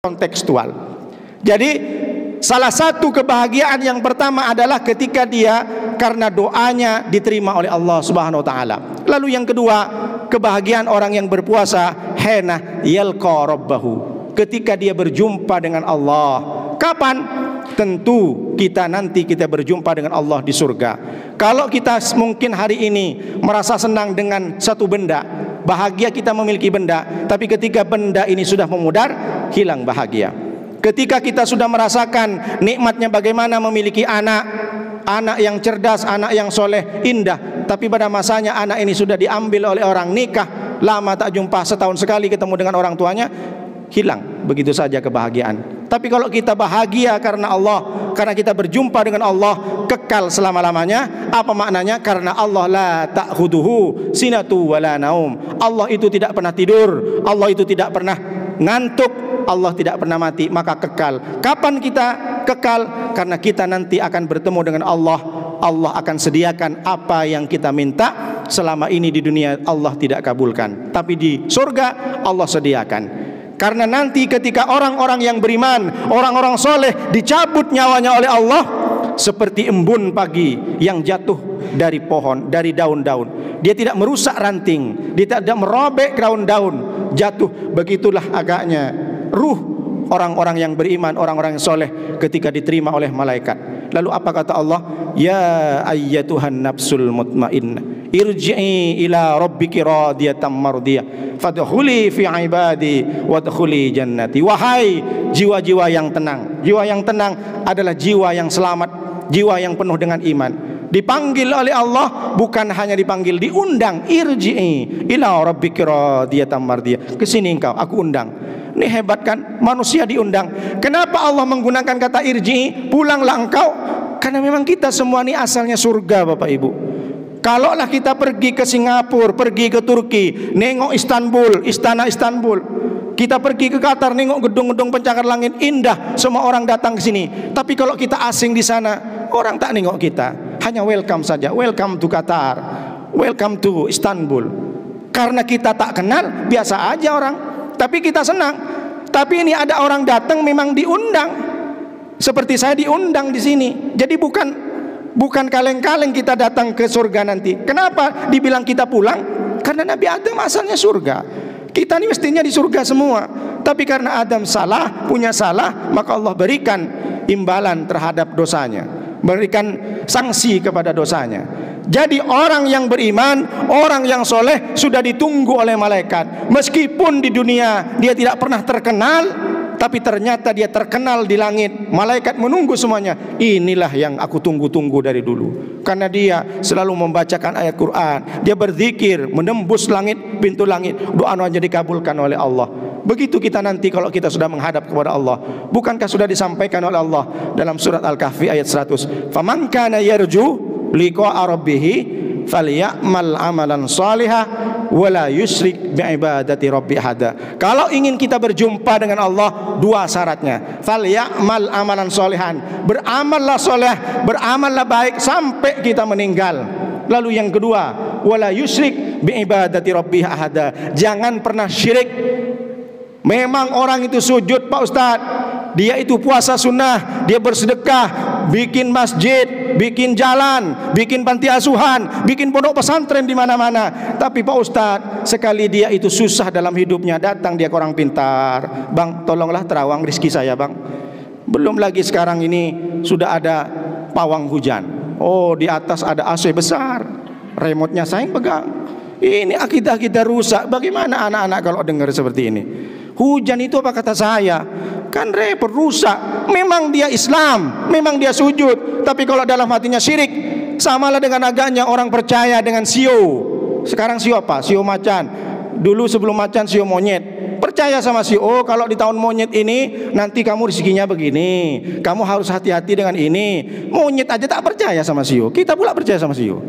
kontekstual. Jadi salah satu kebahagiaan yang pertama adalah ketika dia karena doanya diterima oleh Allah Subhanahu wa taala. Lalu yang kedua, kebahagiaan orang yang berpuasa hena yalqa rabbahu, ketika dia berjumpa dengan Allah. Kapan? Tentu nanti kita berjumpa dengan Allah di surga. Kalau kita mungkin hari ini merasa senang dengan satu benda, bahagia kita memiliki benda, tapi ketika benda ini sudah memudar, hilang bahagia. Ketika kita sudah merasakan nikmatnya bagaimana memiliki anak yang cerdas, anak yang soleh, indah, tapi pada masanya anak ini sudah diambil oleh orang, nikah, lama tak jumpa, setahun sekali ketemu dengan orang tuanya, hilang begitu saja kebahagiaan. Tapi kalau kita bahagia karena Allah, karena kita berjumpa dengan Allah, kekal selama-lamanya. Apa maknanya? Karena Allah la ta'khuduhu sinatu wala naum. Allah itu tidak pernah tidur, Allah itu tidak pernah ngantuk, Allah tidak pernah mati, maka kekal. Kapan kita kekal? Karena kita nanti akan bertemu dengan Allah. Allah akan sediakan apa yang kita minta selama ini di dunia Allah tidak kabulkan, tapi di surga Allah sediakan. Karena nanti ketika orang-orang yang beriman, orang-orang soleh dicabut nyawanya oleh Allah, seperti embun pagi yang jatuh dari pohon, dari daun-daun. Dia tidak merusak ranting, dia tidak merobek daun-daun, jatuh. Begitulah agaknya ruh orang-orang yang beriman, orang-orang yang soleh ketika diterima oleh malaikat. Lalu apa kata Allah? Ya ayyatuhan nafsul mutmainnah, irji'i ila rabbiki radiyatan mardiyah, fadkhuli fi ibadi wadkhuli jannati. Wahai jiwa-jiwa yang tenang. Jiwa yang tenang adalah jiwa yang selamat, jiwa yang penuh dengan iman. Dipanggil oleh Allah, bukan hanya dipanggil, diundang. Irji'i ila rabbiki radiyatan mardiyah. Kesini engkau, aku undang. Ini hebat kan? Manusia diundang. Kenapa Allah menggunakan kata irji'i? Pulanglah engkau. Karena memang kita semua ini asalnya surga, Bapak Ibu. Kalaulah kita pergi ke Singapura, pergi ke Turki, nengok Istanbul, istana Istanbul, kita pergi ke Qatar, nengok gedung-gedung pencakar langit indah, semua orang datang ke sini. Tapi kalau kita asing di sana, orang tak nengok kita, hanya welcome saja. Welcome to Qatar, welcome to Istanbul. Karena kita tak kenal, biasa aja orang, tapi kita senang. Tapi ini ada orang datang memang diundang. Seperti saya diundang di sini. Jadi bukan kaleng-kaleng kita datang ke surga nanti. Kenapa dibilang kita pulang? Karena Nabi Adam asalnya surga. Kita ini mestinya di surga semua. Tapi karena Adam salah, punya salah, maka Allah berikan imbalan terhadap dosanya, berikan sanksi kepada dosanya. Jadi orang yang beriman, orang yang soleh sudah ditunggu oleh malaikat. Meskipun di dunia dia tidak pernah terkenal, tapi ternyata dia terkenal di langit. Malaikat menunggu semuanya. Inilah yang aku tunggu-tunggu dari dulu. Karena dia selalu membacakan ayat Quran, dia berzikir, menembus langit, pintu langit, doa-doanya dikabulkan oleh Allah. Begitu kita nanti kalau kita sudah menghadap kepada Allah. Bukankah sudah disampaikan oleh Allah dalam surat Al-Kahfi ayat 100? Faman kana yarju liqa'a rabbih falyamal amalan salihah wala yusyrik biibadati rabbi ahada. Kalau ingin kita berjumpa dengan Allah, dua syaratnya. Falyamal amalan salihan, beramallah soleh, beramallah baik sampai kita meninggal. Lalu yang kedua, wala yusyrik biibadati rabbi ahada, jangan pernah syirik. Memang orang itu sujud Pak Ustadz, dia itu puasa sunnah, dia bersedekah, bikin masjid, bikin jalan, bikin panti asuhan, bikin pondok pesantren di mana-mana. Tapi Pak Ustadz, sekali dia itu susah dalam hidupnya, datang dia ke orang pintar, bang tolonglah terawang rezeki saya bang. Belum lagi sekarang ini sudah ada pawang hujan. Oh, di atas ada AC besar, remote-nya saya yang pegang. Ini akidah kita rusak. Bagaimana anak-anak kalau dengar seperti ini? Hujan itu apa kata saya? Kan repot, rusak. Memang dia Islam, memang dia sujud, tapi kalau dalam hatinya syirik, samalah dengan agaknya orang percaya dengan sio. Sekarang sio apa? Sio macan. Dulu sebelum macan sio monyet. Percaya sama sio. Oh, kalau di tahun monyet ini nanti kamu rezekinya begini, kamu harus hati-hati dengan ini. Monyet aja tak percaya sama sio. Kita pula percaya sama sio.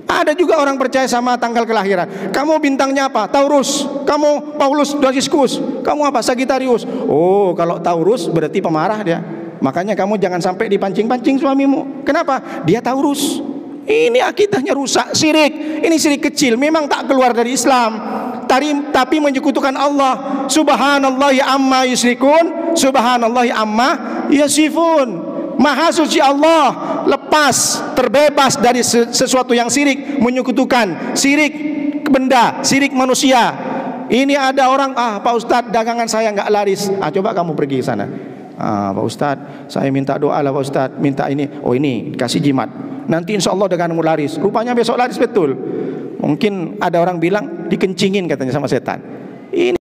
Ada juga orang percaya sama tanggal kelahiran. Kamu bintangnya apa? Taurus. Kamu Paulus Dodiscus. Kamu apa? Sagittarius. Oh, kalau Taurus berarti pemarah dia. Makanya kamu jangan sampai dipancing-pancing suamimu. Kenapa? Dia Taurus. Ini akidahnya rusak, syirik. Ini syirik kecil, memang tak keluar dari Islam, tapi menyekutukan Allah. Subhanallahi amma yusyrikun, subhanallahi amma yasifun. Maha suci Allah, lepas, terbebas dari sesuatu yang syirik, menyekutukan, syirik benda, syirik manusia. Ini ada orang, Pak Ustadz dagangan saya nggak laris. Coba kamu pergi ke sana. Pak Ustadz, saya minta doa lah Pak Ustadz, minta ini. Oh ini, kasih jimat. Nanti insya Allah daganganmu laris. Rupanya besok laris betul. Mungkin ada orang bilang dikencingin katanya sama setan. Ini